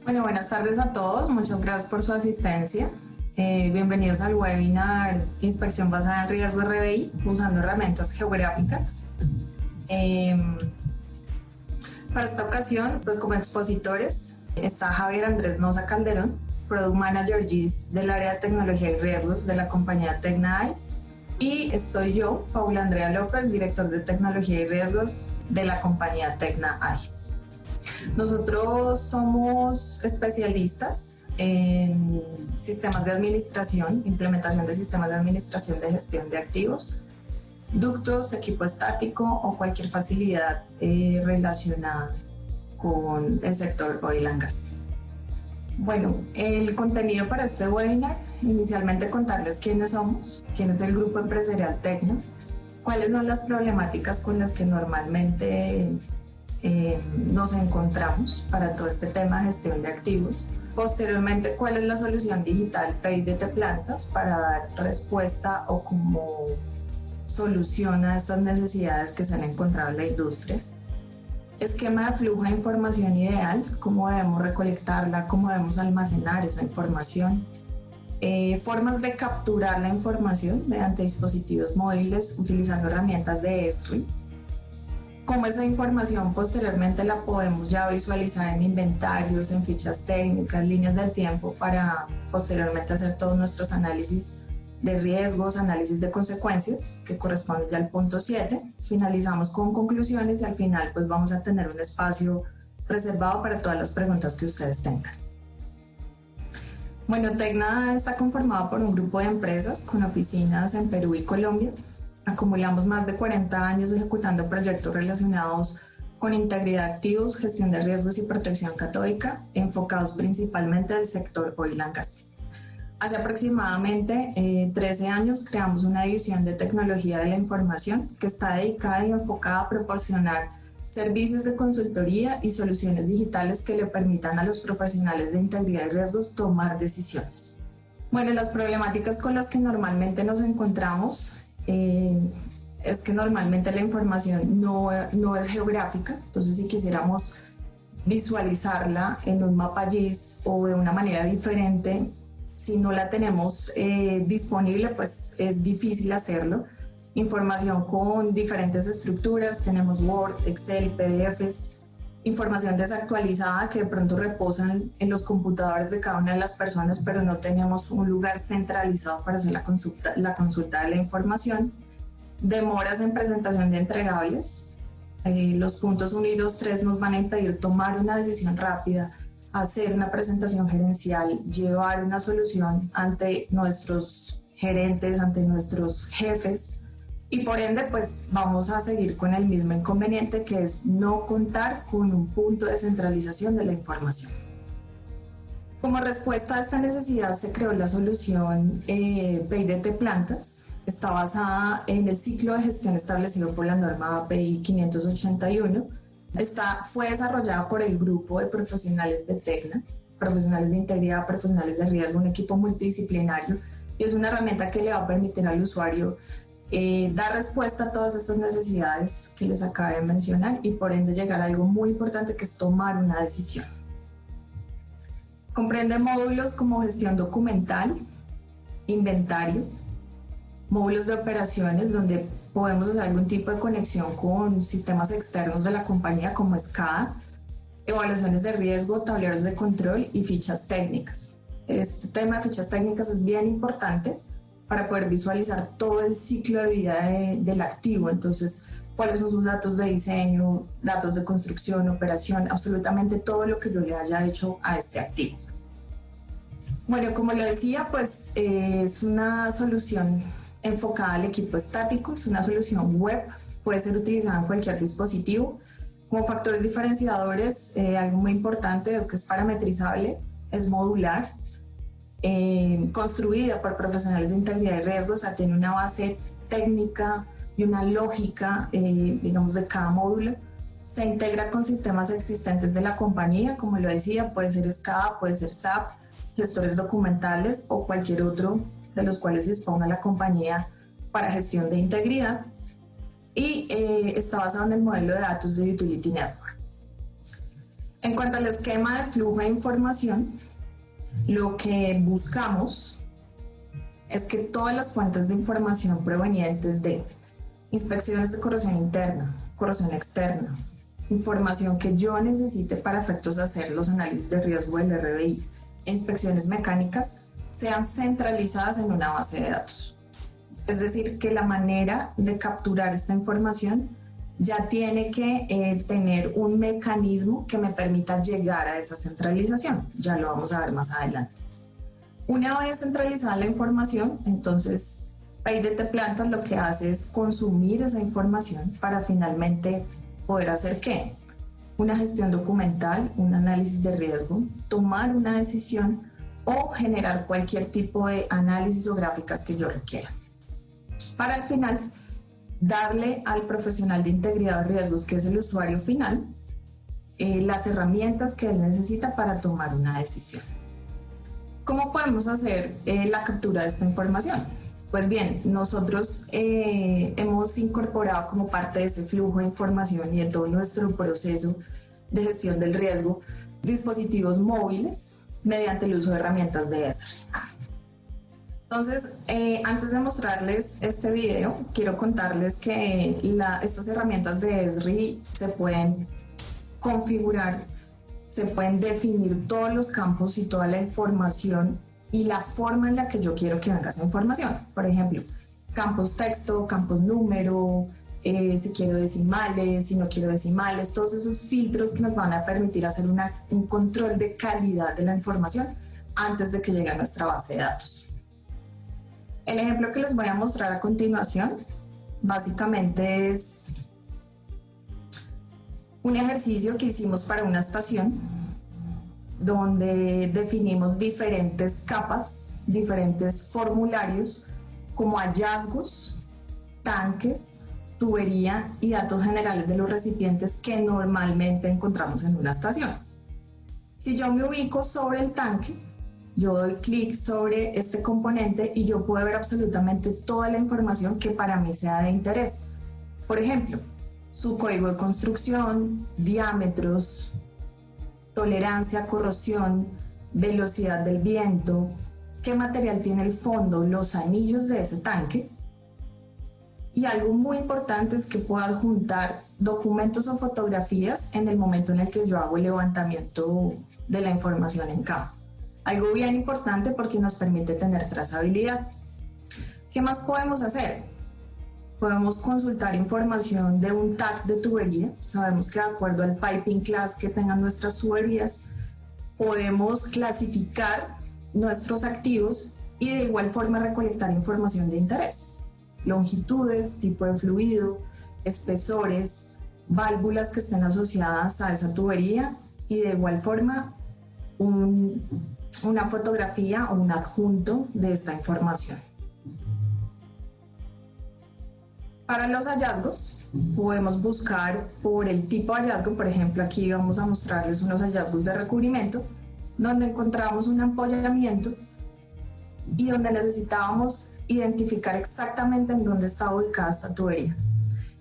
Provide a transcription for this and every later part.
Bueno, buenas tardes a todos. Muchas gracias por su asistencia. Bienvenidos al webinar Inspección basada en riesgo RBI usando herramientas geográficas. Eh, para esta ocasión, pues como expositores está Javier Andrés Noza Calderón, Product Manager GIS del área de tecnología y riesgos de la compañía Tecna ICE. Y estoy yo, Paula Andrea López, director de tecnología y riesgos de la compañía Tecna ICE. Nosotros somos especialistas en sistemas de administración, implementación de sistemas de administración de gestión de activos, ductos, equipo estático o cualquier facilidad relacionada con el sector oil and gas. Bueno, el contenido para este webinar, inicialmente contarles quiénes somos, quién es el grupo empresarial Tecna, cuáles son las problemáticas con las que normalmente nos encontramos para todo este tema de gestión de activos. Posteriormente, cuál es la solución digital PIDT Plantas para dar respuesta o como solución a estas necesidades que se han encontrado en la industria. Esquema de flujo de información ideal, cómo debemos recolectarla, cómo debemos almacenar esa información. Formas de capturar la información mediante dispositivos móviles utilizando herramientas de Esri. Cómo esa información posteriormente la podemos ya visualizar en inventarios, en fichas técnicas, líneas del tiempo para posteriormente hacer todos nuestros análisis de riesgos, análisis de consecuencias, que corresponde ya al punto 7. Finalizamos con conclusiones y al final pues vamos a tener un espacio reservado para todas las preguntas que ustedes tengan. Bueno, Tecna está conformado por un grupo de empresas con oficinas en Perú y Colombia. Acumulamos más de 40 años ejecutando proyectos relacionados con integridad de activos, gestión de riesgos y protección catódica, enfocados principalmente al sector oil and gas. Hace aproximadamente 13 años creamos una división de tecnología de la información que está dedicada y enfocada a proporcionar servicios de consultoría y soluciones digitales que le permitan a los profesionales de integridad y riesgos tomar decisiones. Bueno, las problemáticas con las que normalmente nos encontramos es que normalmente la información no es geográfica, entonces si quisiéramos visualizarla en un mapa GIS o de una manera diferente, si no la tenemos disponible, pues es difícil hacerlo. Información con diferentes estructuras, tenemos Word, Excel, PDFs, información desactualizada que de pronto reposan en los computadores de cada una de las personas, pero no tenemos un lugar centralizado para hacer la consulta de la información. Demoras en presentación de entregables. Los puntos 1 y 2, 3 nos van a impedir tomar una decisión rápida, hacer una presentación gerencial, llevar una solución ante nuestros gerentes, ante nuestros jefes. Y por ende, pues vamos a seguir con el mismo inconveniente, que es no contar con un punto de centralización de la información. Como respuesta a esta necesidad se creó la solución PIDT Plantas. Está basada en el ciclo de gestión establecido por la norma API 581. Fue desarrollada por el grupo de profesionales de Tecna, profesionales de integridad, profesionales de riesgo, un equipo multidisciplinario, y es una herramienta que le va a permitir al usuario dar respuesta a todas estas necesidades que les acabé de mencionar y por ende llegar a algo muy importante, que es tomar una decisión. Comprende módulos como gestión documental, inventario, módulos de operaciones donde podemos hacer algún tipo de conexión con sistemas externos de la compañía como SCADA, evaluaciones de riesgo, tableros de control y fichas técnicas. Este tema de fichas técnicas es bien importante para poder visualizar todo el ciclo de vida del activo. Entonces, cuáles son sus datos de diseño, datos de construcción, operación, absolutamente todo lo que yo le haya hecho a este activo. Bueno, como lo decía, pues es una solución enfocada al equipo estático, es una solución web, puede ser utilizada en cualquier dispositivo. Como factores diferenciadores, algo muy importante es que es parametrizable, es modular, construida por profesionales de integridad y riesgo, o sea, tiene una base técnica y una lógica, digamos, de cada módulo. Se integra con sistemas existentes de la compañía, como lo decía, puede ser SCADA, puede ser SAP, gestores documentales o cualquier otro de los cuales disponga la compañía para gestión de integridad. Y está basado en el modelo de datos de Utility Network. En cuanto al esquema de flujo de información, lo que buscamos es que todas las fuentes de información provenientes de inspecciones de corrosión interna, corrosión externa, información que yo necesite para efectos de hacer los análisis de riesgo del RBI e inspecciones mecánicas sean centralizadas en una base de datos. Es decir, que la manera de capturar esta información ya tiene que tener un mecanismo que me permita llegar a esa centralización. Ya lo vamos a ver más adelante. Una vez centralizada la información, entonces PDT Plantas lo que hace es consumir esa información para finalmente poder hacer ¿qué? Una gestión documental, un análisis de riesgo, tomar una decisión o generar cualquier tipo de análisis o gráficas que yo requiera. Para al final darle al profesional de integridad de riesgos, que es el usuario final, las herramientas que él necesita para tomar una decisión. ¿Cómo podemos hacer la captura de esta información? Pues bien, nosotros hemos incorporado como parte de ese flujo de información y de todo nuestro proceso de gestión del riesgo dispositivos móviles mediante el uso de herramientas de ESRI. Entonces, antes de mostrarles este video, quiero contarles que estas herramientas de ESRI se pueden configurar, se pueden definir todos los campos y toda la información y la forma en la que yo quiero que venga esa información. Por ejemplo, campos texto, campos número, si quiero decimales, si no quiero decimales, todos esos filtros que nos van a permitir hacer un control de calidad de la información antes de que llegue a nuestra base de datos. El ejemplo que les voy a mostrar a continuación básicamente es un ejercicio que hicimos para una estación donde definimos diferentes capas, diferentes formularios como hallazgos, tanques, tubería y datos generales de los recipientes que normalmente encontramos en una estación. Si yo me ubico sobre el tanque, yo doy clic sobre este componente y yo puedo ver absolutamente toda la información que para mí sea de interés. Por ejemplo, su código de construcción, diámetros, tolerancia a corrosión, velocidad del viento, qué material tiene el fondo, los anillos de ese tanque. Y algo muy importante es que puedo adjuntar documentos o fotografías en el momento en el que yo hago el levantamiento de la información en campo. Algo bien importante porque nos permite tener trazabilidad. ¿Qué más podemos hacer? Podemos consultar información de un tag de tubería. Sabemos que de acuerdo al piping class que tengan nuestras tuberías, podemos clasificar nuestros activos y de igual forma recolectar información de interés. Longitudes, tipo de fluido, espesores, válvulas que estén asociadas a esa tubería y de igual forma una fotografía o un adjunto de esta información. Para los hallazgos podemos buscar por el tipo de hallazgo. Por ejemplo, aquí vamos a mostrarles unos hallazgos de recubrimiento donde encontramos un ampollamiento y donde necesitábamos identificar exactamente en dónde está ubicada esta tubería.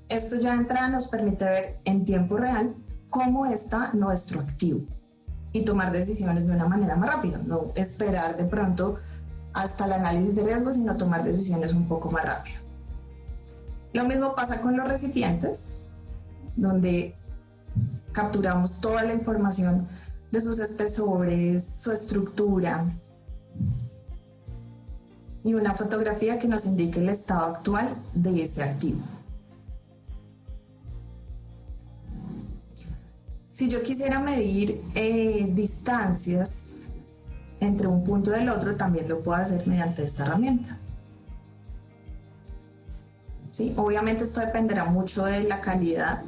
Esto ya de entrada nos permite ver en tiempo real cómo está nuestro activo y tomar decisiones de una manera más rápida, no esperar de pronto hasta el análisis de riesgo, sino tomar decisiones un poco más rápido. Lo mismo pasa con los recipientes, donde capturamos toda la información de sus espesores, su estructura y una fotografía que nos indique el estado actual de este activo. Si yo quisiera medir distancias entre un punto y el otro, también lo puedo hacer mediante esta herramienta. ¿Sí? Obviamente esto dependerá mucho de la calidad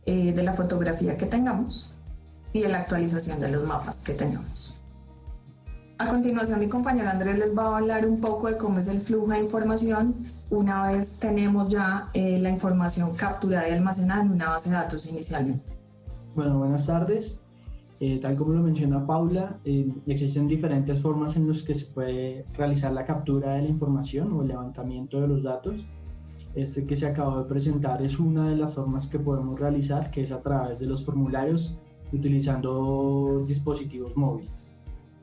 de la fotografía que tengamos y de la actualización de los mapas que tengamos. A continuación, mi compañero Andrés les va a hablar un poco de cómo es el flujo de información una vez tenemos ya la información capturada y almacenada en una base de datos inicialmente. Bueno, buenas tardes. Tal como lo menciona Paula, existen diferentes formas en las que se puede realizar la captura de la información o el levantamiento de los datos. Este que se acabó de presentar es una de las formas que podemos realizar, que es a través de los formularios utilizando dispositivos móviles.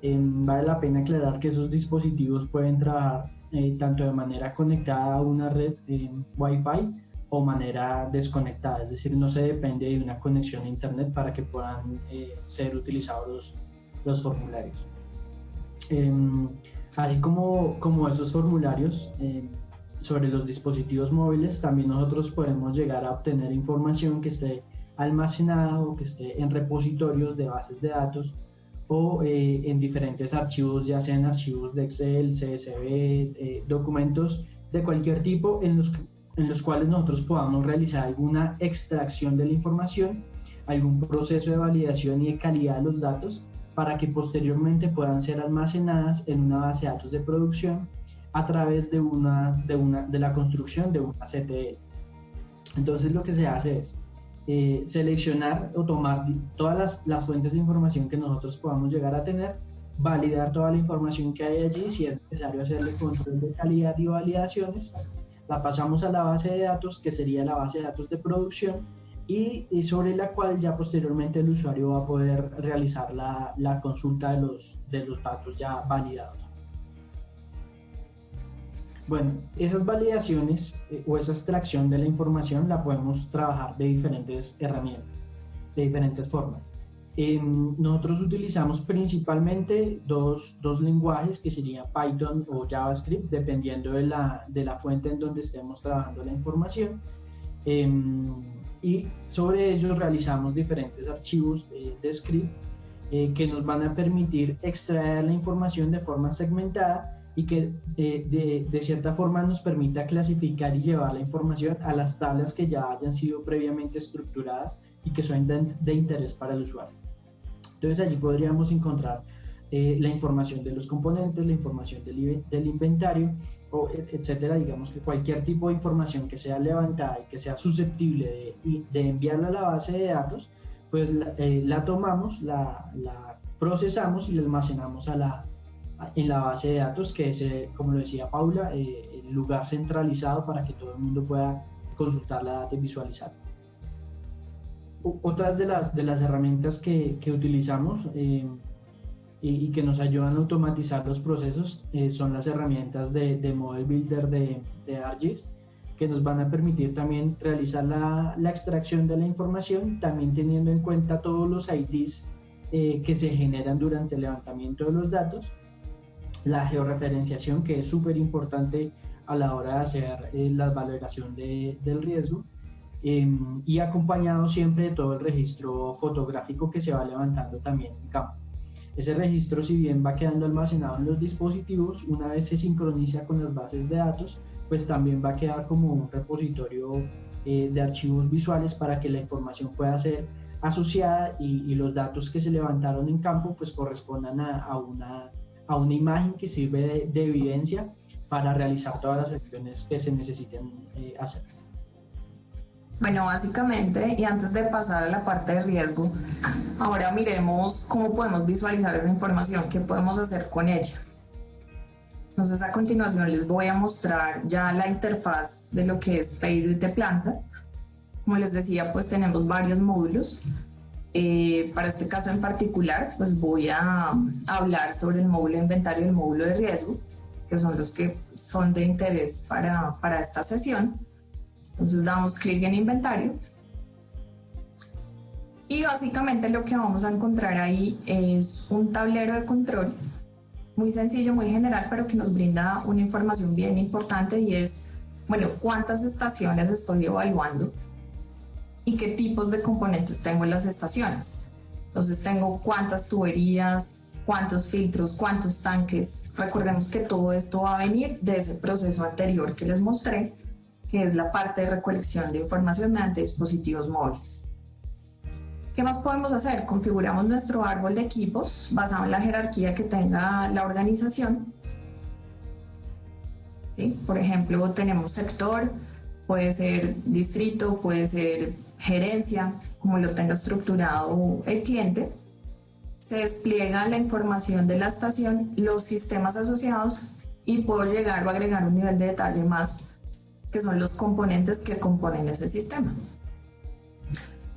Vale la pena aclarar que esos dispositivos pueden trabajar tanto de manera conectada a una red Wi-Fi o manera desconectada, es decir, no se depende de una conexión a internet para que puedan ser utilizados los formularios. Así como esos formularios sobre los dispositivos móviles, también nosotros podemos llegar a obtener información que esté almacenada o que esté en repositorios de bases de datos o en diferentes archivos, ya sean archivos de Excel, CSV, documentos de cualquier tipo en los cuales nosotros podamos realizar alguna extracción de la información, algún proceso de validación y de calidad de los datos para que posteriormente puedan ser almacenadas en una base de datos de producción a través de la construcción de unas ETLs. Entonces lo que se hace es seleccionar o tomar todas las fuentes de información que nosotros podamos llegar a tener, validar toda la información que hay allí, si es necesario hacerle control de calidad y validaciones, la pasamos a la base de datos, que sería la base de datos de producción, y sobre la cual ya posteriormente el usuario va a poder realizar la consulta de los datos ya validados. Bueno, esas validaciones o esa extracción de la información la podemos trabajar de diferentes herramientas, de diferentes formas. Nosotros utilizamos principalmente dos lenguajes que serían Python o JavaScript, dependiendo de la fuente en donde estemos trabajando la información. Y sobre ellos realizamos diferentes archivos de script que nos van a permitir extraer la información de forma segmentada y que de cierta forma nos permita clasificar y llevar la información a las tablas que ya hayan sido previamente estructuradas y que son de interés para el usuario. Entonces allí podríamos encontrar la información de los componentes, la información del inventario, etcétera. Digamos que cualquier tipo de información que sea levantada y que sea susceptible de enviarla a la base de datos, pues la tomamos, la procesamos y la almacenamos en la base de datos, que es, como lo decía Paula, el lugar centralizado para que todo el mundo pueda consultar la data y visualizarla. Otras de las herramientas que utilizamos y que nos ayudan a automatizar los procesos son las herramientas de Model Builder de ArcGIS, que nos van a permitir también realizar la extracción de la información, también teniendo en cuenta todos los IDs que se generan durante el levantamiento de los datos, la georreferenciación, que es súper importante a la hora de hacer la valoración del riesgo, y acompañado siempre de todo el registro fotográfico que se va levantando también en campo. Ese registro, si bien va quedando almacenado en los dispositivos, una vez se sincroniza con las bases de datos, pues también va a quedar como un repositorio de archivos visuales para que la información pueda ser asociada y los datos que se levantaron en campo pues correspondan a una imagen que sirve de evidencia para realizar todas las acciones que se necesiten hacer. Bueno, básicamente, y antes de pasar a la parte de riesgo, ahora miremos cómo podemos visualizar esa información, qué podemos hacer con ella. Entonces, a continuación les voy a mostrar ya la interfaz de lo que es Payroll de planta. Como les decía, pues tenemos varios módulos. Para este caso en particular, pues voy a hablar sobre el módulo de inventario y el módulo de riesgo, que son los que son de interés para esta sesión. Entonces damos clic en inventario y básicamente lo que vamos a encontrar ahí es un tablero de control muy sencillo, muy general, pero que nos brinda una información bien importante, y es, bueno, cuántas estaciones estoy evaluando y qué tipos de componentes tengo en las estaciones. Entonces tengo cuántas tuberías, cuántos filtros, cuántos tanques. Recordemos que todo esto va a venir de ese proceso anterior que les mostré, que es la parte de recolección de información mediante dispositivos móviles. ¿Qué más podemos hacer? Configuramos nuestro árbol de equipos basado en la jerarquía que tenga la organización. ¿Sí? Por ejemplo, tenemos sector, puede ser distrito, puede ser gerencia, como lo tenga estructurado el cliente. Se despliega la información de la estación, los sistemas asociados, y puedo llegar o agregar un nivel de detalle más, que son los componentes que componen ese sistema.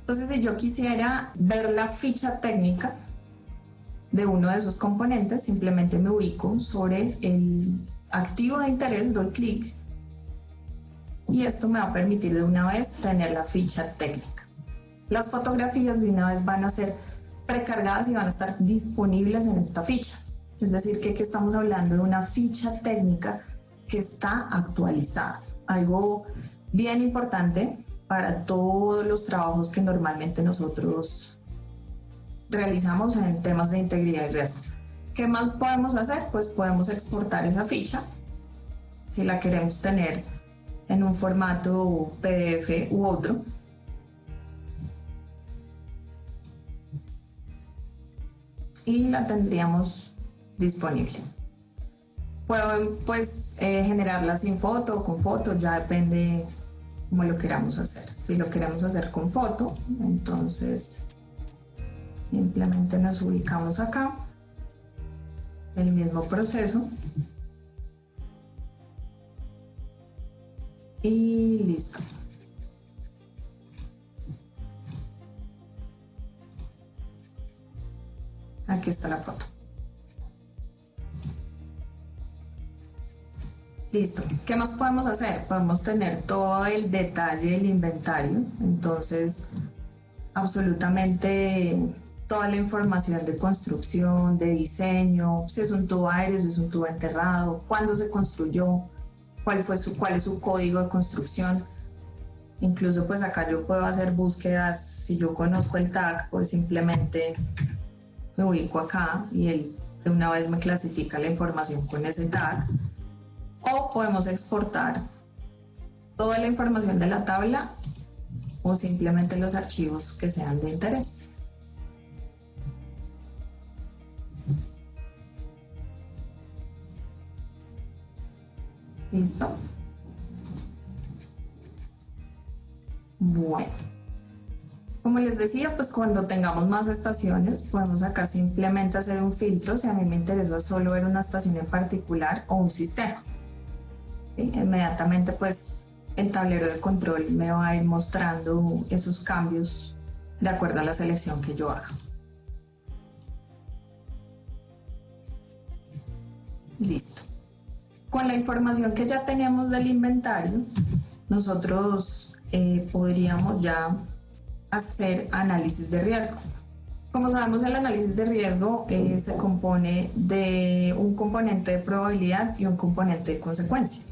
Entonces, si yo quisiera ver la ficha técnica de uno de esos componentes, simplemente me ubico sobre el activo de interés, doy clic y esto me va a permitir de una vez tener la ficha técnica. Las fotografías de una vez van a ser precargadas y van a estar disponibles en esta ficha. Es decir, que aquí estamos hablando de una ficha técnica que está actualizada. Algo bien importante para todos los trabajos que normalmente nosotros realizamos en temas de integridad y riesgo. ¿Qué más podemos hacer? Pues podemos exportar esa ficha si la queremos tener en un formato PDF u otro. Y la tendríamos disponible. Puedo pues generarla sin foto o con foto, ya depende cómo lo queramos hacer. Si lo queremos hacer con foto, entonces simplemente nos ubicamos acá, el mismo proceso y listo. Aquí está la foto. Listo. ¿Qué más podemos hacer? Podemos tener todo el detalle del inventario. Entonces, absolutamente toda la información de construcción, de diseño, si es un tubo aéreo, si es un tubo enterrado, cuándo se construyó, cuál es su código de construcción. Incluso pues acá yo puedo hacer búsquedas. Si yo conozco el tag, pues simplemente me ubico acá y él de una vez me clasifica la información con ese tag. O podemos exportar toda la información de la tabla o simplemente los archivos que sean de interés. ¿Listo? Bueno. Como les decía, pues cuando tengamos más estaciones, podemos acá simplemente hacer un filtro si a mí me interesa solo ver una estación en particular o un sistema. ¿Sí? Inmediatamente pues el tablero de control me va a ir mostrando esos cambios de acuerdo a la selección que yo haga. Listo. Con la información que ya tenemos del inventario, nosotros podríamos ya hacer análisis de riesgo. Como sabemos, el análisis de riesgo se compone de un componente de probabilidad y un componente de consecuencia.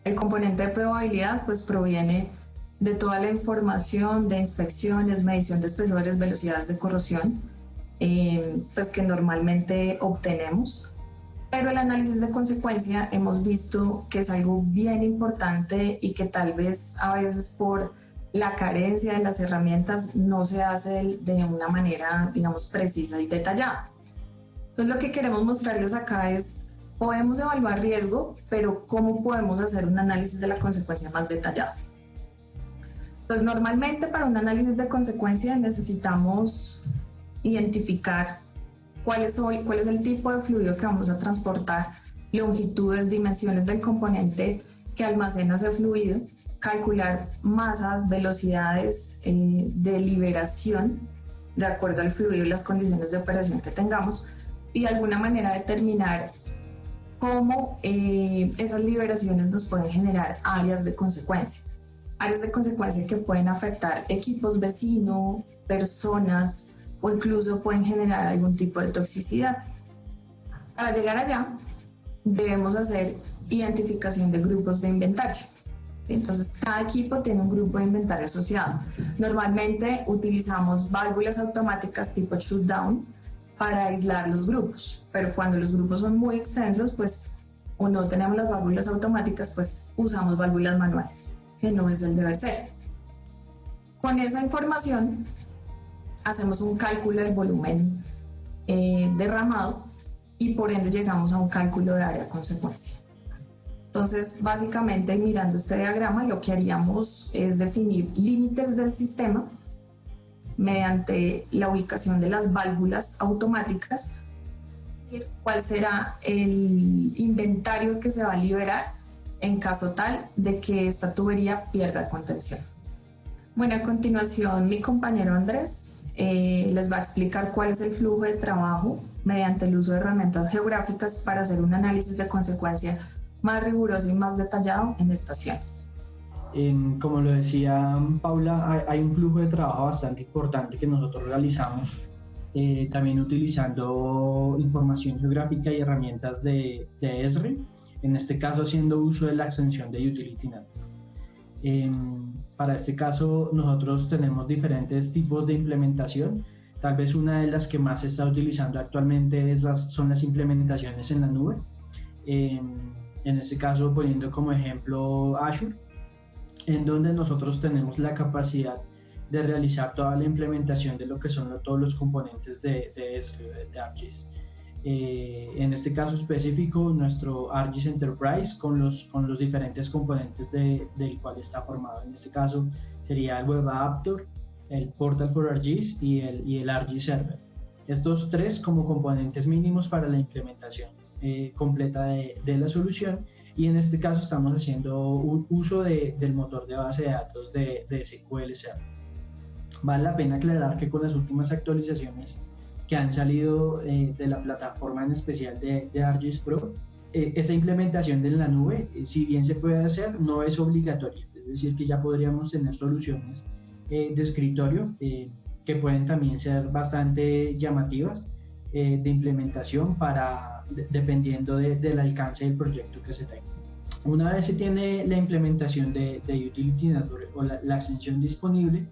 El componente de probabilidad pues proviene de toda la información de inspecciones, medición de espesores, velocidades de corrosión, pues que normalmente obtenemos. Pero el análisis de consecuencia hemos visto que es algo bien importante y que tal vez a veces por la carencia de las herramientas no se hace de una manera, digamos, precisa y detallada. Entonces lo que queremos mostrarles acá es podemos evaluar riesgo, pero ¿cómo podemos hacer un análisis de la consecuencia más detallado? Pues normalmente para un análisis de consecuencia necesitamos identificar cuál es el tipo de fluido que vamos a transportar, longitudes, dimensiones del componente que almacena ese fluido, calcular masas, velocidades de liberación de acuerdo al fluido y las condiciones de operación que tengamos y de alguna manera determinar cómo esas liberaciones nos pueden generar áreas de consecuencia. Áreas de consecuencia que pueden afectar equipos vecinos, personas o incluso pueden generar algún tipo de toxicidad. Para llegar allá debemos hacer identificación de grupos de inventario. Entonces cada equipo tiene un grupo de inventario asociado. Normalmente utilizamos válvulas automáticas tipo shutdown para aislar los grupos, pero cuando los grupos son muy extensos, pues o no tenemos las válvulas automáticas, pues usamos válvulas manuales, que no es el deber ser. Con esa información hacemos un cálculo del volumen derramado y por ende llegamos a un cálculo de área consecuencia. Entonces, básicamente mirando este diagrama, lo que haríamos es definir límites del sistema mediante la ubicación de las válvulas automáticas, cuál será el inventario que se va a liberar en caso tal de que esta tubería pierda contención. Bueno, a continuación mi compañero Andrés les va a explicar cuál es el flujo de trabajo mediante el uso de herramientas geográficas para hacer un análisis de consecuencia más riguroso y más detallado en estaciones. Como lo decía Paula, hay un flujo de trabajo bastante importante que nosotros realizamos, también utilizando información geográfica y herramientas de Esri, en este caso haciendo uso de la extensión de Utility Network. Para este caso, nosotros tenemos diferentes tipos de implementación. Tal vez una de las que más se está utilizando actualmente son las implementaciones en la nube. En este caso, poniendo como ejemplo Azure, en donde nosotros tenemos la capacidad de realizar toda la implementación de lo que son todos los componentes de ArcGIS. En este caso específico, nuestro ArcGIS Enterprise con los diferentes componentes del cual está formado. En este caso sería el Web Adapter, el Portal for ArcGIS y el ArcGIS Server. Estos tres como componentes mínimos para la implementación completa de la solución. Y en este caso estamos haciendo un uso del motor de base de datos de SQL Server. Vale la pena aclarar que con las últimas actualizaciones que han salido de la plataforma en especial de ArcGIS Pro, esa implementación de la nube, si bien se puede hacer, no es obligatoria. Es decir, que ya podríamos tener soluciones de escritorio que pueden también ser bastante llamativas de implementación dependiendo del alcance del proyecto que se tenga. Una vez se tiene la implementación de Utility Network o la extensión disponible,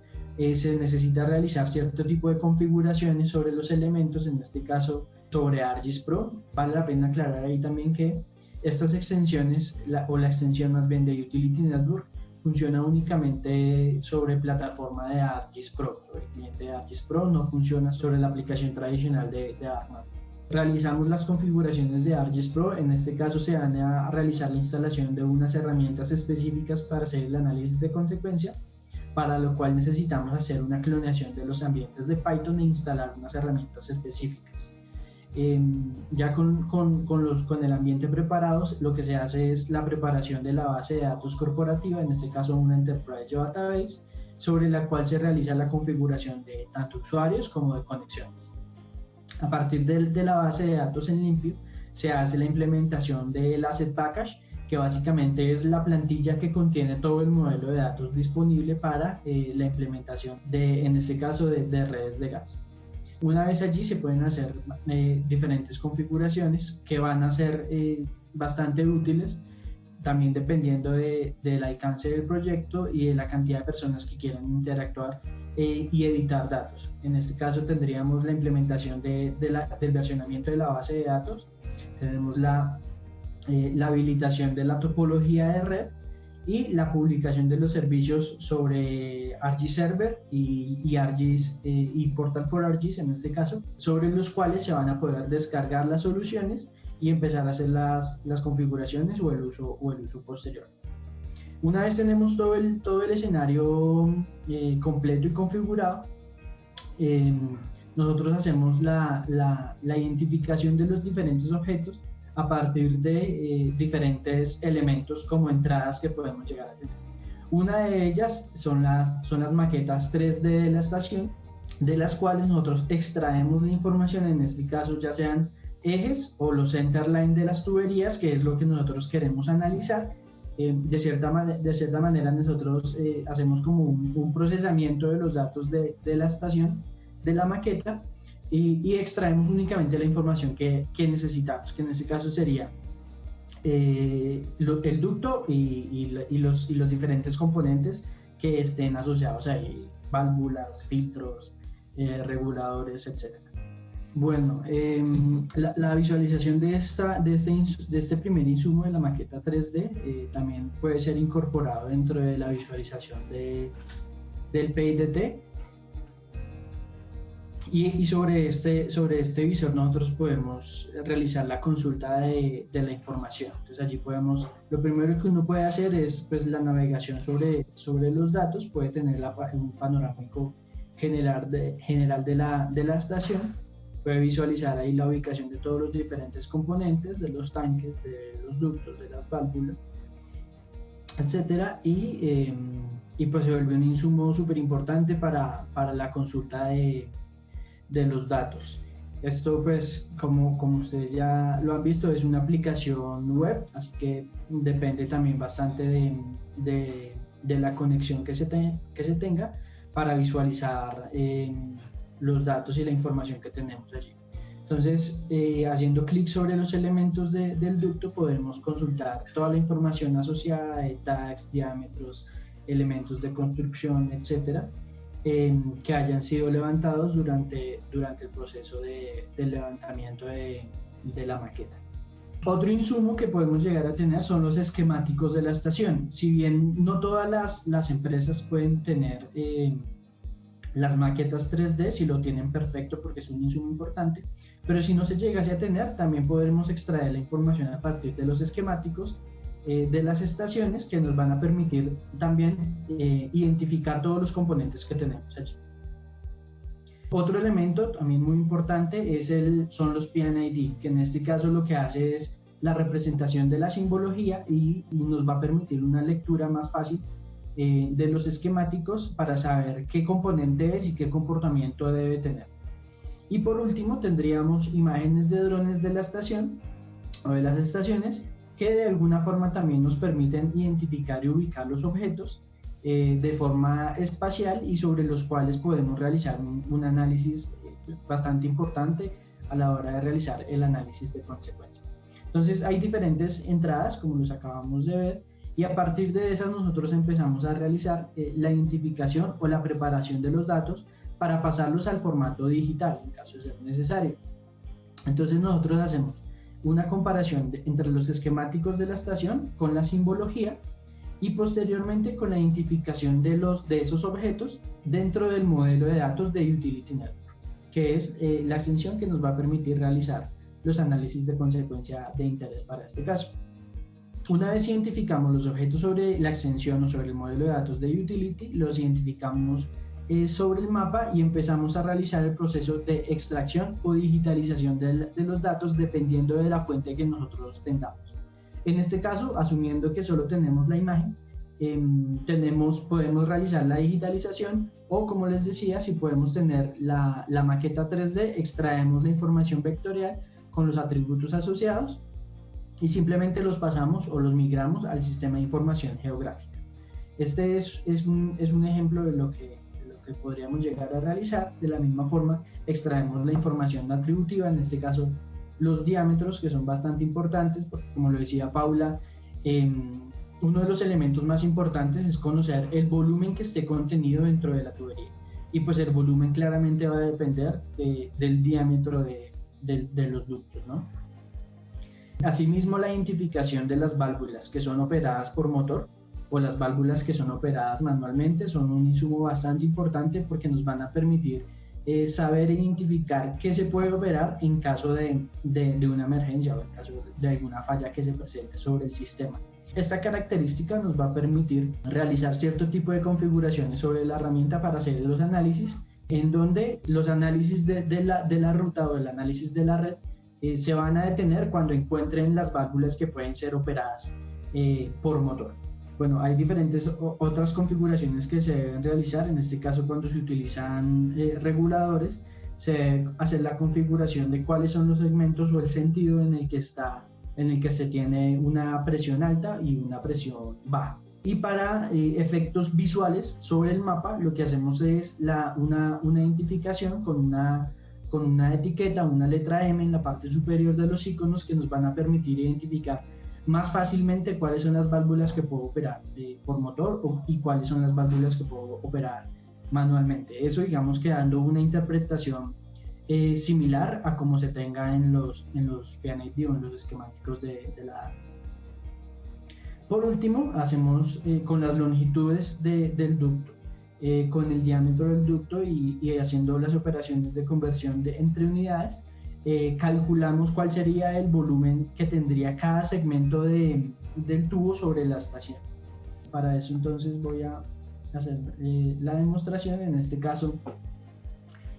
se necesita realizar cierto tipo de configuraciones sobre los elementos, en este caso sobre ArcGIS Pro. Vale la pena aclarar ahí también que estas extensiones, o la extensión más bien de Utility Network, funciona únicamente sobre plataforma de ArcGIS Pro, sobre el cliente de ArcGIS Pro, no funciona sobre la aplicación tradicional de ArcMap. Realizamos las configuraciones de ArcGIS Pro, en este caso se van a realizar la instalación de unas herramientas específicas para hacer el análisis de consecuencia, para lo cual necesitamos hacer una clonación de los ambientes de Python e instalar unas herramientas específicas. Ya con el ambiente preparado, lo que se hace es la preparación de la base de datos corporativa, en este caso una Enterprise Database, sobre la cual se realiza la configuración de tanto usuarios como de conexiones. A partir de la base de datos en limpio, se hace la implementación del Asset Package, que básicamente es la plantilla que contiene todo el modelo de datos disponible para la implementación en este caso, de redes de gas. Una vez allí se pueden hacer diferentes configuraciones que van a ser bastante útiles, también dependiendo del alcance del proyecto y de la cantidad de personas que quieran interactuar y editar datos. En este caso tendríamos la implementación del versionamiento de la base de datos, tenemos la habilitación de la topología de red y la publicación de los servicios sobre ArcGIS Server y ArcGIS y Portal for ArcGIS en este caso, sobre los cuales se van a poder descargar las soluciones y empezar a hacer las configuraciones o el uso posterior. Una vez tenemos todo el escenario completo y configurado, nosotros hacemos la identificación de los diferentes objetos a partir de diferentes elementos como entradas que podemos llegar a tener. Una de ellas son las maquetas 3D de la estación, de las cuales nosotros extraemos la información, en este caso ya sean ejes o los centerline de las tuberías, que es lo que nosotros queremos analizar. De cierta manera nosotros hacemos como un procesamiento de los datos de la estación, de la maqueta, y extraemos únicamente la información que necesitamos, que en este caso sería el ducto y los diferentes componentes que estén asociados ahí, válvulas, filtros, reguladores, etc. Bueno, la visualización de este primer insumo de la maqueta 3D también puede ser incorporado dentro de la visualización del PIDT. Y sobre este visor nosotros podemos realizar la consulta de la información. Entonces allí lo primero que uno puede hacer es pues la navegación sobre los datos, puede tener un panorámico general de la estación, puede visualizar ahí la ubicación de todos los diferentes componentes, de los tanques, de los ductos, de las válvulas, etcétera, y y pues se vuelve un insumo súper importante para la consulta de los datos. Esto pues como ustedes ya lo han visto es una aplicación web, así que depende también bastante de la conexión que se tenga para visualizar los datos y la información que tenemos allí. Entonces, haciendo clic sobre los elementos del ducto podemos consultar toda la información asociada de tags, diámetros, elementos de construcción, etcétera, que hayan sido levantados durante el proceso del levantamiento de la maqueta. Otro insumo que podemos llegar a tener son los esquemáticos de la estación. Si bien no todas las empresas pueden tener las maquetas 3D, si lo tienen perfecto porque es un insumo importante, pero si no se llegase a tener, también podremos extraer la información a partir de los esquemáticos de las estaciones que nos van a permitir también identificar todos los componentes que tenemos allí. Otro elemento también muy importante son los PNID, que en este caso lo que hace es la representación de la simbología y nos va a permitir una lectura más fácil de los esquemáticos para saber qué componente es y qué comportamiento debe tener. Y por último tendríamos imágenes de drones de la estación o de las estaciones que de alguna forma también nos permiten identificar y ubicar los objetos de forma espacial y sobre los cuales podemos realizar un análisis bastante importante a la hora de realizar el análisis de consecuencia. Entonces hay diferentes entradas como los acabamos de ver y a partir de esas nosotros empezamos a realizar la identificación o la preparación de los datos para pasarlos al formato digital en caso de ser necesario. Entonces nosotros hacemos una comparación entre los esquemáticos de la estación con la simbología y posteriormente con la identificación de esos objetos dentro del modelo de datos de Utility Network, que es la extensión que nos va a permitir realizar los análisis de consecuencia de interés para este caso. Una vez identificamos los objetos sobre la extensión o sobre el modelo de datos de Utility, los identificamos sobre el mapa y empezamos a realizar el proceso de extracción o digitalización de los datos dependiendo de la fuente que nosotros tengamos. En este caso, asumiendo que solo tenemos la imagen, podemos realizar la digitalización o, como les decía, si podemos tener la maqueta 3D, extraemos la información vectorial con los atributos asociados y simplemente los pasamos o los migramos al sistema de información geográfica. Este es un ejemplo de lo que podríamos llegar a realizar. De la misma forma, extraemos la información atributiva, en este caso los diámetros, que son bastante importantes, porque como lo decía Paula, uno de los elementos más importantes es conocer el volumen que esté contenido dentro de la tubería. Y pues el volumen claramente va a depender del diámetro de los ductos, ¿no? Asimismo, la identificación de las válvulas que son operadas por motor o las válvulas que son operadas manualmente son un insumo bastante importante porque nos van a permitir saber identificar qué se puede operar en caso de una emergencia o en caso de alguna falla que se presente sobre el sistema. Esta característica nos va a permitir realizar cierto tipo de configuraciones sobre la herramienta para hacer los análisis, en donde los análisis de la ruta o el análisis de la red se van a detener cuando encuentren las válvulas que pueden ser operadas por motor. Bueno, hay diferentes otras configuraciones que se deben realizar. En este caso, cuando se utilizan reguladores, se debe hacer la configuración de cuáles son los segmentos o el sentido en el que se tiene una presión alta y una presión baja. Y para efectos visuales sobre el mapa, lo que hacemos es una identificación con una etiqueta, una letra M en la parte superior de los iconos que nos van a permitir identificar más fácilmente cuáles son las válvulas que puedo operar por motor y cuáles son las válvulas que puedo operar manualmente. Eso, digamos, que dando una interpretación similar a como se tenga en los PNID o en los esquemáticos de la data. Por último, hacemos con las longitudes del ducto, con el diámetro del ducto y haciendo las operaciones de conversión entre unidades, calculamos cuál sería el volumen que tendría cada segmento del tubo sobre la estación. Para eso entonces voy a hacer la demostración. En este caso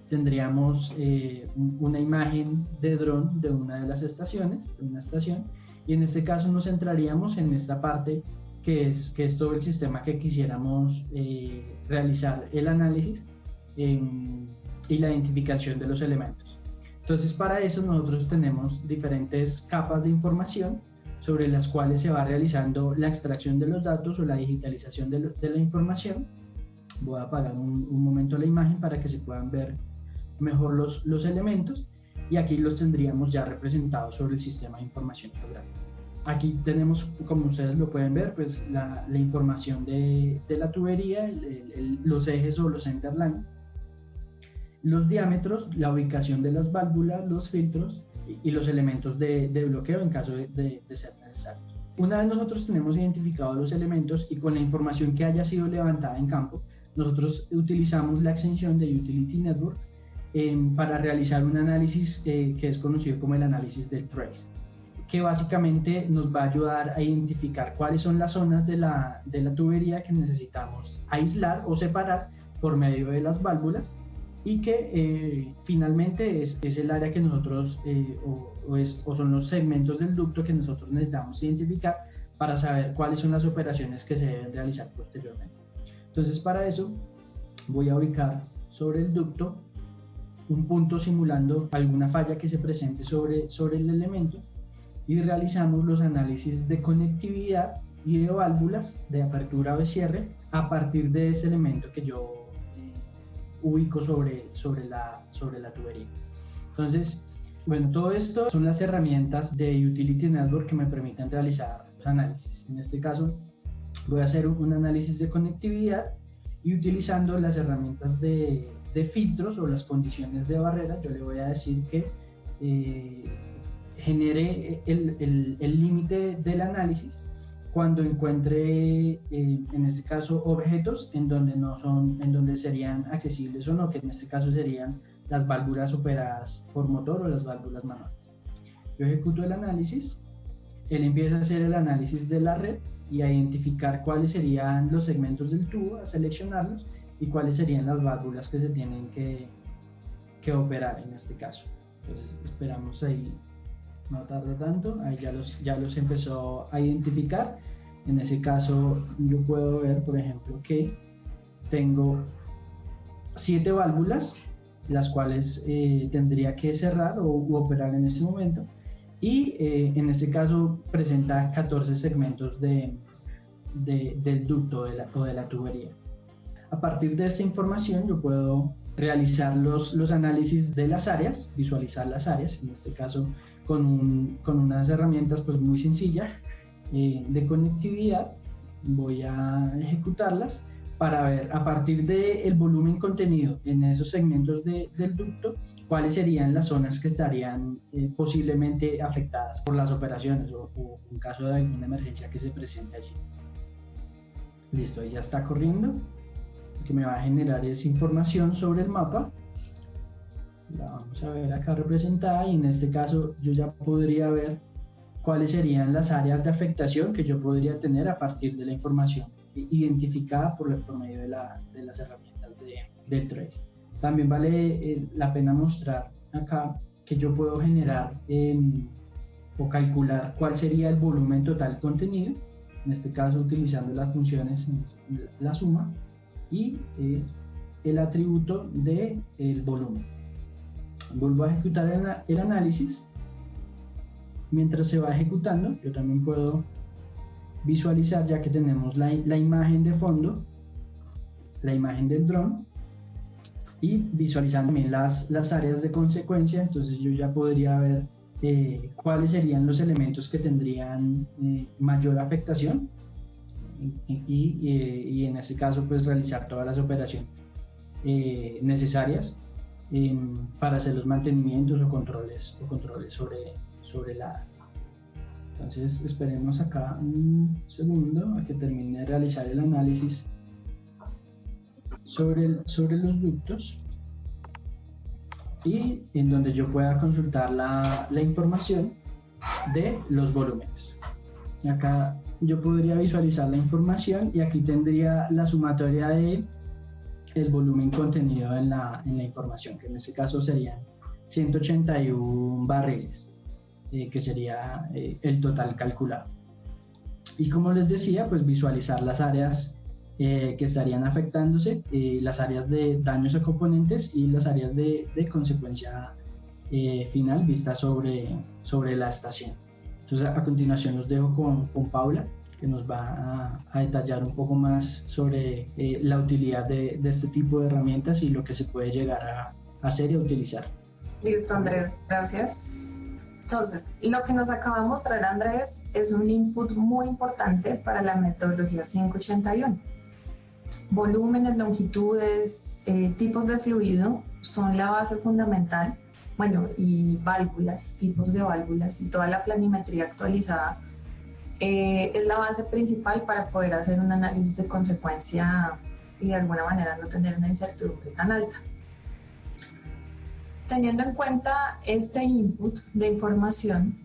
tendríamos una imagen de dron de una de las estaciones, de una estación, y en este caso nos centraríamos en esta parte que es todo el sistema que quisiéramos realizar el análisis y la identificación de los elementos. Entonces, para eso nosotros tenemos diferentes capas de información sobre las cuales se va realizando la extracción de los datos o la digitalización de la información. Voy a apagar un momento la imagen para que se puedan ver mejor los elementos, y aquí los tendríamos ya representados sobre el sistema de información geográfica. Aquí tenemos, como ustedes lo pueden ver, pues la información de la tubería, los ejes o los centerline, los diámetros, la ubicación de las válvulas, los filtros y los elementos de bloqueo en caso de ser necesario. Una vez nosotros tenemos identificados los elementos y con la información que haya sido levantada en campo, nosotros utilizamos la extensión de Utility Network para realizar un análisis que es conocido como el análisis del trace, que básicamente nos va a ayudar a identificar cuáles son las zonas de la tubería que necesitamos aislar o separar por medio de las válvulas, y que finalmente es el área que nosotros o son los segmentos del ducto que nosotros necesitamos identificar para saber cuáles son las operaciones que se deben realizar posteriormente. Entonces, para eso voy a ubicar sobre el ducto un punto simulando alguna falla que se presente sobre el elemento, y realizamos los análisis de conectividad y de válvulas de apertura o de cierre a partir de ese elemento que yo ubico sobre la tubería. Entonces, bueno, todo esto son las herramientas de Utility Network que me permiten realizar los análisis. En este caso, voy a hacer un análisis de conectividad y utilizando las herramientas de filtros o las condiciones de barrera, yo le voy a decir que genere el límite del análisis cuando encuentre, en este caso, objetos en donde serían accesibles o no, que en este caso serían las válvulas operadas por motor o las válvulas manuales. Yo ejecuto el análisis, él empieza a hacer el análisis de la red y a identificar cuáles serían los segmentos del tubo, a seleccionarlos, y cuáles serían las válvulas que se tienen que operar en este caso. Entonces esperamos ahí, no tarda tanto, ahí ya los empezó a identificar. En ese caso yo puedo ver, por ejemplo, que tengo 7 válvulas, las cuales tendría que cerrar o operar en ese momento, y en este caso presenta 14 segmentos del ducto o de la tubería. A partir de esta información yo puedo realizar los análisis de las áreas, visualizar las áreas, en este caso con unas herramientas pues muy sencillas de conectividad. Voy a ejecutarlas para ver a partir del volumen contenido en esos segmentos del ducto cuáles serían las zonas que estarían posiblemente afectadas por las operaciones o en caso de alguna emergencia que se presente allí. Listo, ya está corriendo. Lo que me va a generar es información sobre el mapa. La vamos a ver acá representada, y en este caso yo ya podría ver cuáles serían las áreas de afectación que yo podría tener a partir de la información identificada por medio de las herramientas del trace. También vale la pena mostrar acá que yo puedo generar o calcular cuál sería el volumen total contenido, en este caso utilizando las funciones la suma y el atributo del volumen. Vuelvo a ejecutar el análisis. Mientras se va ejecutando, yo también puedo visualizar, ya que tenemos la imagen de fondo, la imagen del dron, y visualizar también las áreas de consecuencia. Entonces yo ya podría ver cuáles serían los elementos que tendrían mayor afectación y en este caso pues realizar todas las operaciones necesarias para hacer los mantenimientos o controles sobre la área. Entonces esperemos acá un segundo a que termine de realizar el análisis sobre los ductos, y en donde yo pueda consultar la información de los volúmenes. Acá yo podría visualizar la información y aquí tendría la sumatoria de el volumen contenido en la información, que en este caso serían 181 barriles, que sería el total calculado. Y como les decía, pues visualizar las áreas que estarían afectándose, las áreas de daños a componentes y las áreas de consecuencia final vista sobre la estación. Entonces, a continuación los dejo con Paula, que nos va a detallar un poco más sobre la utilidad de este tipo de herramientas y lo que se puede llegar a hacer y a utilizar. Listo, Andrés, gracias. Entonces, lo que nos acaba de mostrar Andrés es un input muy importante para la metodología 581. Volúmenes, longitudes, tipos de fluido son la base fundamental, bueno, y válvulas, tipos de válvulas y toda la planimetría actualizada es la base principal para poder hacer un análisis de consecuencia y de alguna manera no tener una incertidumbre tan alta. Teniendo en cuenta este input de información,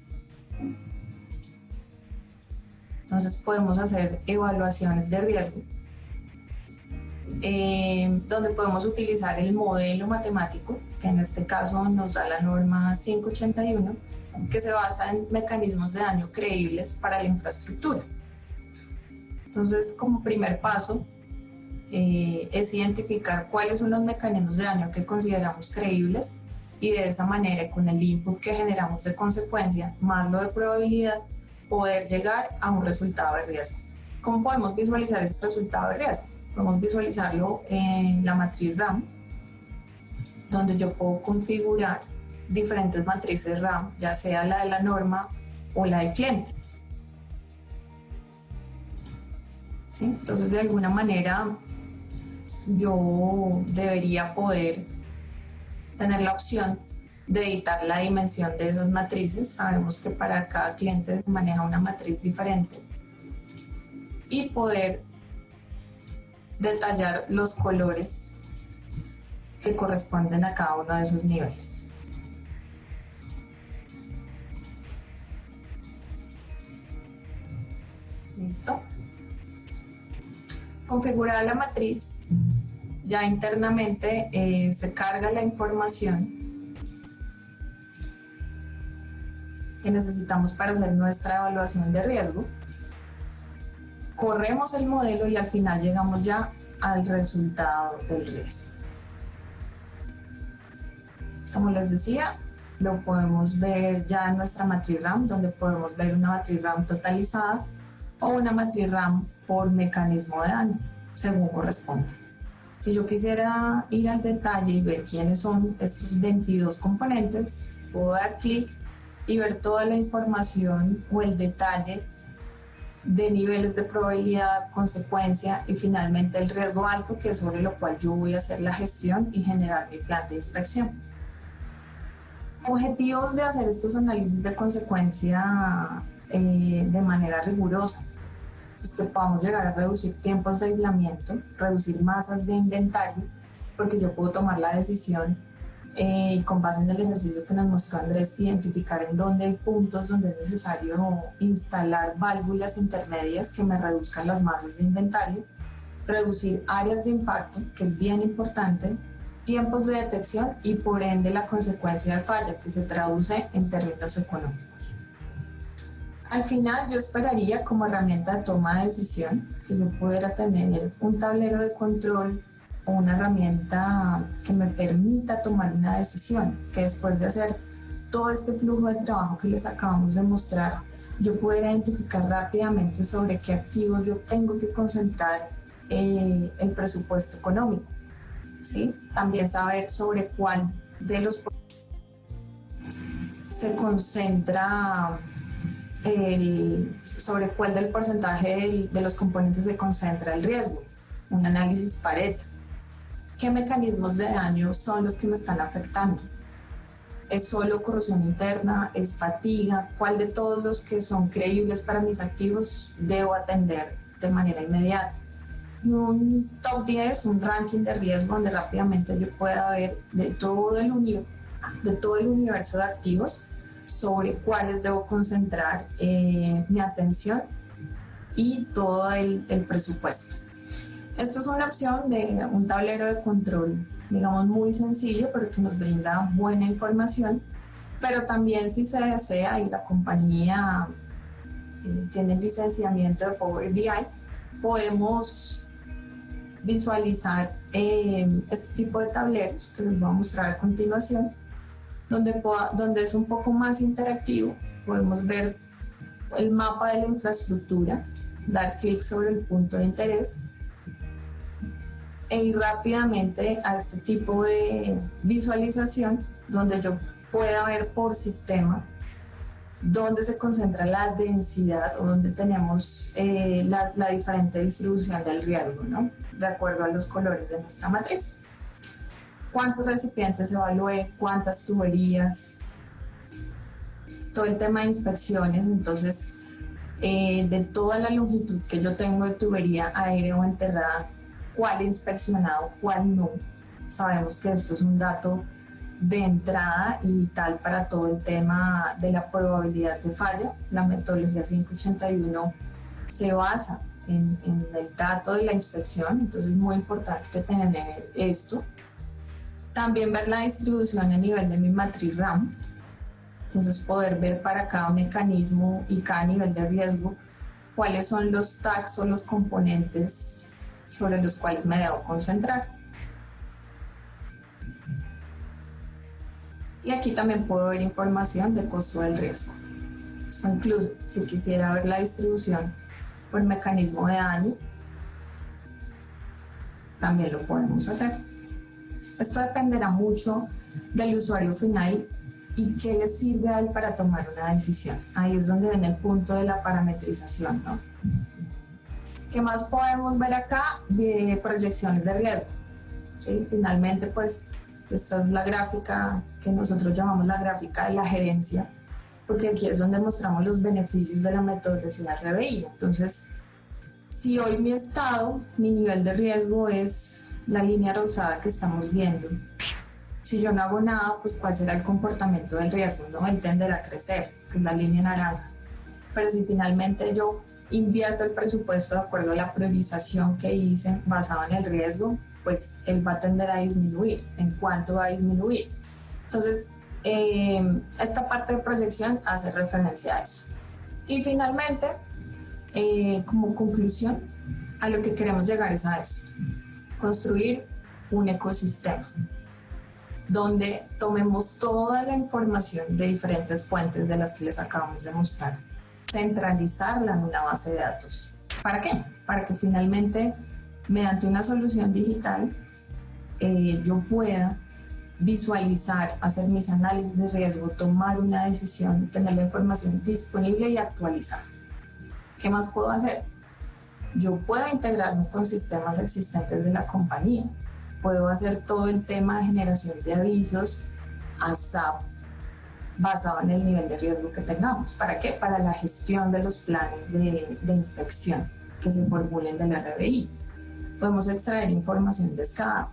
entonces podemos hacer evaluaciones de riesgo, donde podemos utilizar el modelo matemático, que en este caso nos da la norma 581, que se basa en mecanismos de daño creíbles para la infraestructura. Entonces, como primer paso, es identificar cuáles son los mecanismos de daño que consideramos creíbles y de esa manera, con el input que generamos de consecuencia, más lo de probabilidad, poder llegar a un resultado de riesgo. ¿Cómo podemos visualizar ese resultado de riesgo? Podemos visualizarlo en la matriz RAM, donde yo puedo configurar diferentes matrices RAM, ya sea la de la norma o la del cliente. ¿Sí? Entonces, de alguna manera, yo debería poder tener la opción de editar la dimensión de esas matrices. Sabemos que para cada cliente se maneja una matriz diferente y poder detallar los colores que corresponden a cada uno de esos niveles. ¿Listo? Configurada la matriz, ya internamente se carga la información que necesitamos para hacer nuestra evaluación de riesgo. Corremos el modelo y al final llegamos ya al resultado del riesgo. Como les decía, lo podemos ver ya en nuestra matriz RAM, donde podemos ver una matriz RAM totalizada o una matriz RAM por mecanismo de daño, según corresponde. Si yo quisiera ir al detalle y ver quiénes son estos 22 componentes, puedo dar clic y ver toda la información o el detalle de niveles de probabilidad, consecuencia y finalmente el riesgo alto, que es sobre lo cual yo voy a hacer la gestión y generar mi plan de inspección. Objetivos de hacer estos análisis de consecuencia de manera rigurosa, pues que podamos llegar a reducir tiempos de aislamiento, reducir masas de inventario, porque yo puedo tomar la decisión con base en el ejercicio que nos mostró Andrés, identificar en dónde hay puntos donde es necesario instalar válvulas intermedias que me reduzcan las masas de inventario, reducir áreas de impacto, que es bien importante, tiempos de detección y por ende la consecuencia de falla, que se traduce en términos económicos. Al final yo esperaría como herramienta de toma de decisión que yo pudiera tener un tablero de control o una herramienta que me permita tomar una decisión, que después de hacer todo este flujo de trabajo que les acabamos de mostrar, yo pudiera identificar rápidamente sobre qué activos yo tengo que concentrar el presupuesto económico, ¿sí? También saber sobre cuál de los se concentra sobre cuál del porcentaje de los componentes se concentra el riesgo, un análisis Pareto. ¿Qué mecanismos de daño son los que me están afectando? ¿Es solo corrosión interna? ¿Es fatiga? ¿Cuál de todos los que son creíbles para mis activos debo atender de manera inmediata? Y un top 10, un ranking de riesgo donde rápidamente yo pueda ver de todo el universo de activos sobre cuáles debo concentrar mi atención y todo el presupuesto. Esta es una opción de un tablero de control, digamos, muy sencillo, pero que nos brinda buena información. Pero también, si se desea y la compañía tienen licenciamiento de Power BI, podemos visualizar este tipo de tableros que les voy a mostrar a continuación, donde es un poco más interactivo. Podemos ver el mapa de la infraestructura, dar clic sobre el punto de interés e ir rápidamente a este tipo de visualización donde yo pueda ver por sistema dónde se concentra la densidad o dónde tenemos la diferente distribución del riesgo, ¿no? De acuerdo a los colores de nuestra matriz. ¿Cuántos recipientes evalué? ¿Cuántas tuberías? Todo el tema de inspecciones. Entonces, de toda la longitud que yo tengo de tubería aérea o enterrada, cuál he inspeccionado, cuál no. Sabemos que esto es un dato de entrada y vital para todo el tema de la probabilidad de falla. La metodología 581 se basa en el dato de la inspección, entonces es muy importante tener esto. También ver la distribución a nivel de mi matriz RAM, entonces poder ver para cada mecanismo y cada nivel de riesgo cuáles son los tags o los componentes sobre los cuales me debo concentrar. Y aquí también puedo ver información de costo del riesgo. O incluso, si quisiera ver la distribución por mecanismo de daño, también lo podemos hacer. Esto dependerá mucho del usuario final y qué le sirve a él para tomar una decisión. Ahí es donde viene el punto de la parametrización, ¿no? ¿Qué más podemos ver acá? De proyecciones de riesgo. ¿Sí? Finalmente, pues, esta es la gráfica que nosotros llamamos la gráfica de la gerencia, porque aquí es donde mostramos los beneficios de la metodología RBI. Entonces, si hoy mi estado, mi nivel de riesgo es la línea rosada que estamos viendo, si yo no hago nada, pues ¿cuál será el comportamiento del riesgo? ¿No? Él tenderá a crecer, que es la línea naranja. Pero si finalmente yo invierto el presupuesto de acuerdo a la priorización que hice basado en el riesgo, pues él va a tender a disminuir. ¿En cuánto va a disminuir? Entonces, esta parte de proyección hace referencia a eso. Y finalmente, como conclusión, a lo que queremos llegar es a esto: construir un ecosistema donde tomemos toda la información de diferentes fuentes de las que les acabamos de mostrar, centralizarla en una base de datos. ¿Para qué? Para que finalmente, mediante una solución digital, yo pueda visualizar, hacer mis análisis de riesgo, tomar una decisión, tener la información disponible y actualizar. ¿Qué más puedo hacer? Yo puedo integrarme con sistemas existentes de la compañía. Puedo hacer todo el tema de generación de avisos hasta basado en el nivel de riesgo que tengamos. ¿Para qué? Para la gestión de los planes de inspección que se formulen del RBI. Podemos extraer información de SCADA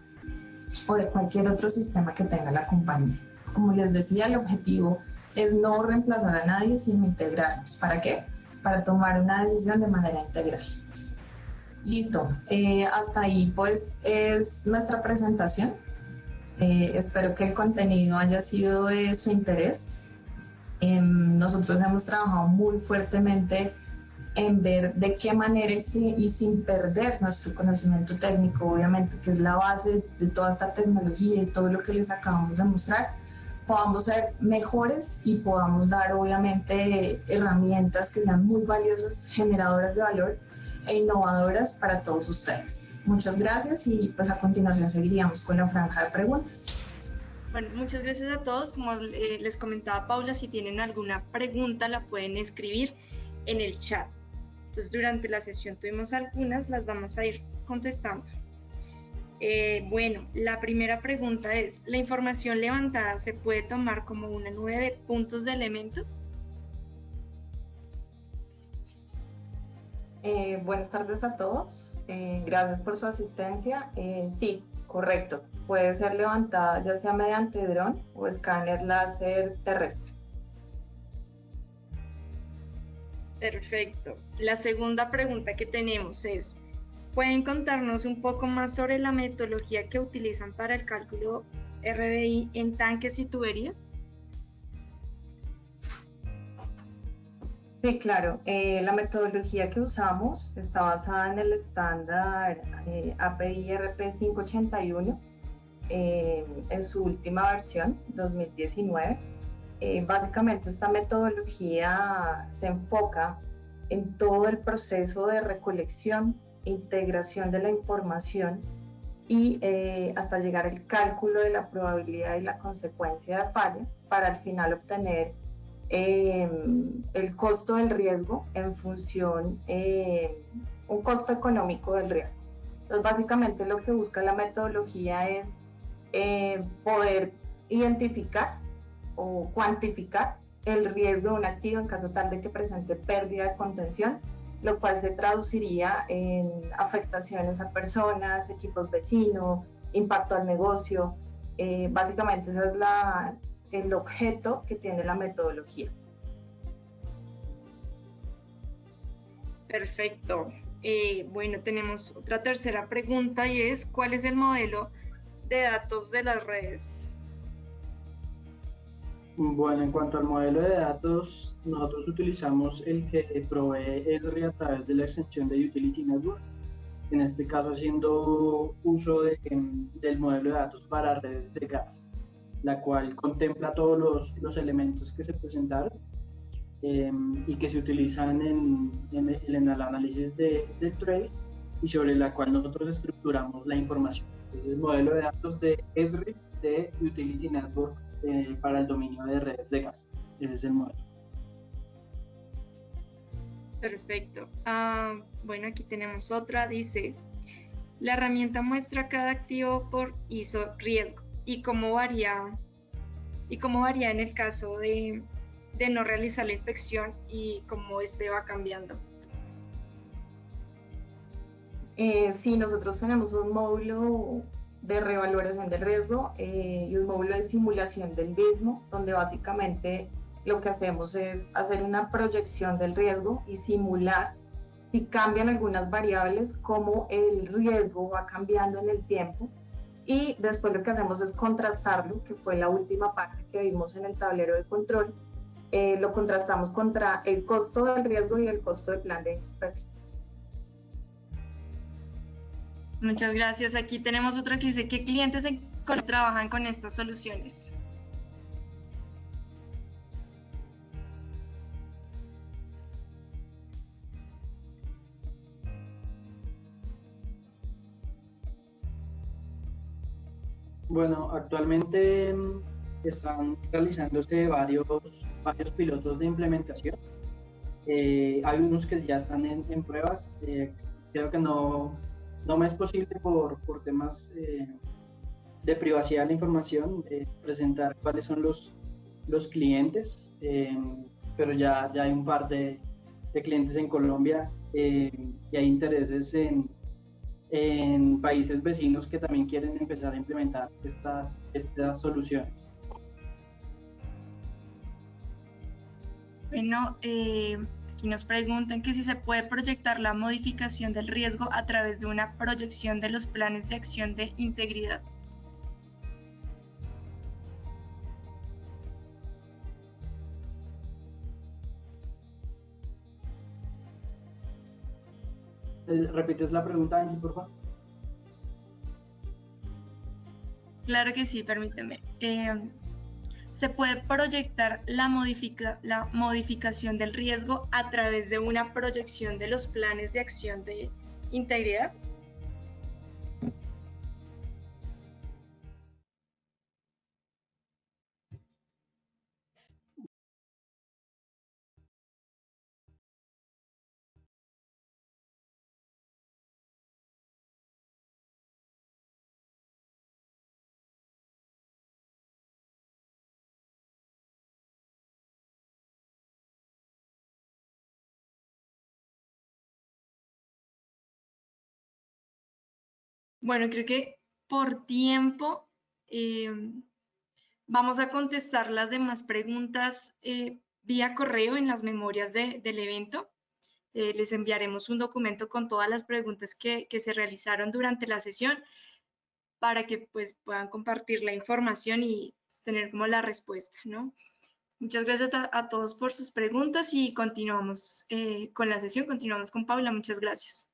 o de cualquier otro sistema que tenga la compañía. Como les decía, el objetivo es no reemplazar a nadie, sino integrarnos. ¿Para qué? Para tomar una decisión de manera integral. Listo, hasta ahí pues es nuestra presentación. Espero que el contenido haya sido de su interés. Nosotros hemos trabajado muy fuertemente en ver de qué manera y sin perder nuestro conocimiento técnico, obviamente, que es la base de toda esta tecnología y todo lo que les acabamos de mostrar, podamos ser mejores y podamos dar, obviamente, herramientas que sean muy valiosas, generadoras de valor e innovadoras para todos ustedes. Muchas gracias y pues a continuación seguiríamos con la franja de preguntas. Bueno, muchas gracias a todos. Como les comentaba Paula, si tienen alguna pregunta la pueden escribir en el chat. Entonces, durante la sesión tuvimos algunas, las vamos a ir contestando. Bueno, la primera pregunta es: ¿la información levantada se puede tomar como una nube de puntos de elementos? Buenas tardes a todos. Gracias por su asistencia. Sí, correcto. Puede ser levantada ya sea mediante dron o escáner láser terrestre. Perfecto. La segunda pregunta que tenemos es: ¿pueden contarnos un poco más sobre la metodología que utilizan para el cálculo RBI en tanques y tuberías? Sí, claro. La metodología que usamos está basada en el estándar API RP 581 en su última versión, 2019. Básicamente esta metodología se enfoca en todo el proceso de recolección, integración de la información y hasta llegar al cálculo de la probabilidad y la consecuencia de falla para al final obtener el costo del riesgo en función, un costo económico del riesgo. Entonces, básicamente lo que busca la metodología es poder identificar o cuantificar el riesgo de un activo en caso tal de que presente pérdida de contención, lo cual se traduciría en afectaciones a personas, equipos vecinos, impacto al negocio. Básicamente ese es el objeto que tiene la metodología. Perfecto. Bueno, tenemos otra tercera pregunta y es, ¿cuál es el modelo de datos de las redes? Bueno, en cuanto al modelo de datos, nosotros utilizamos el que provee Esri a través de la extensión de Utility Network, en este caso haciendo uso del modelo de datos para redes de gas, la cual contempla todos los elementos que se presentaron y que se utilizan en el análisis del trace y sobre la cual nosotros estructuramos la información. Entonces, el modelo de datos de Esri de Utility Network para el dominio de redes de gas. Ese es el modelo. Perfecto. Bueno, aquí tenemos otra. Dice, la herramienta muestra cada activo por ISO riesgo y cómo varía en el caso de no realizar la inspección y cómo este va cambiando. Sí, nosotros tenemos un módulo de reevaluación del riesgo y un módulo de simulación del mismo, donde básicamente lo que hacemos es hacer una proyección del riesgo y simular si cambian algunas variables, cómo el riesgo va cambiando en el tiempo. Y después lo que hacemos es contrastarlo, que fue la última parte que vimos en el tablero de control. Lo contrastamos contra el costo del riesgo y el costo del plan de inspección. Muchas gracias. Aquí tenemos otro que dice, ¿qué clientes en Colombia trabajan con estas soluciones? Bueno, actualmente están realizándose varios pilotos de implementación. Hay unos que ya están en pruebas. Creo que no me es posible por temas de privacidad de la información presentar cuáles son los clientes, pero ya hay un par de clientes en Colombia y hay intereses en países vecinos que también quieren empezar a implementar estas soluciones. Bueno, aquí nos preguntan que si se puede proyectar la modificación del riesgo a través de una proyección de los planes de acción de integridad. ¿Repites la pregunta, Angie, por favor? Claro que sí, permíteme. Se puede proyectar la modificación del riesgo a través de una proyección de los planes de acción de integridad. Bueno, creo que por tiempo vamos a contestar las demás preguntas vía correo en las memorias del evento. Les enviaremos un documento con todas las preguntas que se realizaron durante la sesión para que pues puedan compartir la información y pues, tener como la respuesta, ¿no? Muchas gracias a todos por sus preguntas y continuamos con la sesión, continuamos con Paula, muchas gracias.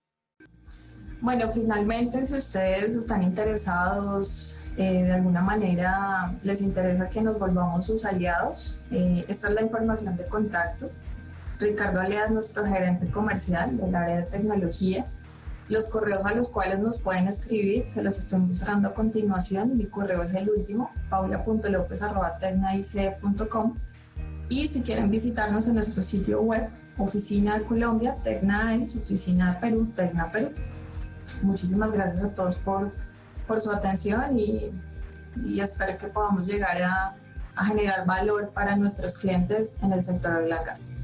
Bueno, finalmente, si ustedes están interesados, de alguna manera les interesa que nos volvamos sus aliados, esta es la información de contacto. Ricardo Alea es nuestro gerente comercial del área de tecnología. Los correos a los cuales nos pueden escribir, se los estoy mostrando a continuación. Mi correo es el último, paula.lopez@tecnaice.com. Y si quieren visitarnos en nuestro sitio web, Oficina de Colombia, Tecna AES, Oficina de Perú, Tecna Perú. Muchísimas gracias a todos por su atención y espero que podamos llegar a generar valor para nuestros clientes en el sector de la gas.